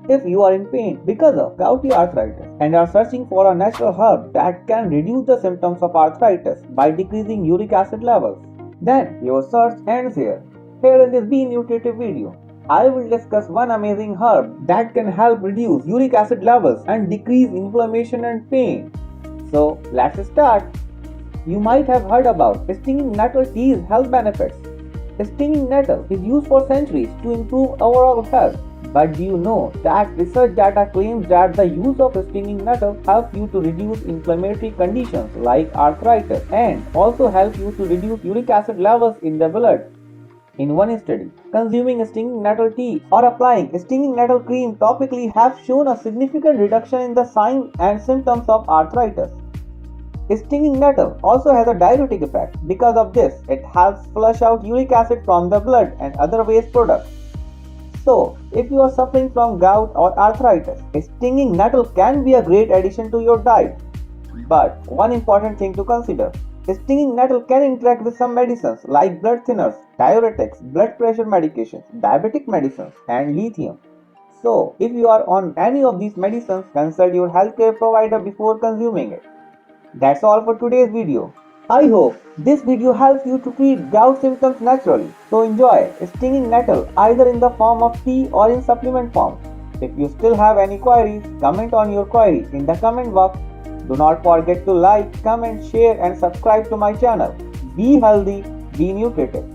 If you are in pain because of gouty arthritis and are searching for a natural herb that can reduce the symptoms of arthritis by decreasing uric acid levels, then your search ends here. Here in this Be Nutritive video, I will discuss one amazing herb that can help reduce uric acid levels and decrease inflammation and pain. So let's start. You might have heard about stinging nettle tea's health benefits. Stinging nettle is used for centuries to improve overall health. But do you know that research data claims that the use of stinging nettle helps you to reduce inflammatory conditions like arthritis and also help you to reduce uric acid levels in the blood? In one study, consuming stinging nettle tea or applying stinging nettle cream topically have shown a significant reduction in the signs and symptoms of arthritis. Stinging nettle also has a diuretic effect. Because of this, it helps flush out uric acid from the blood and other waste products. So, if you are suffering from gout or arthritis, stinging nettle can be a great addition to your diet. But one important thing to consider, stinging nettle can interact with some medicines like blood thinners, diuretics, blood pressure medications, diabetic medicines, and lithium. So, if you are on any of these medicines, consult your healthcare provider before consuming it. That's all for today's video. I hope this video helps you to treat gout symptoms naturally. So enjoy stinging nettle either in the form of tea or in supplement form. If you still have any queries, comment on your query in the comment box. Do not forget to like, comment, share and subscribe to my channel. Be healthy, be nutritive.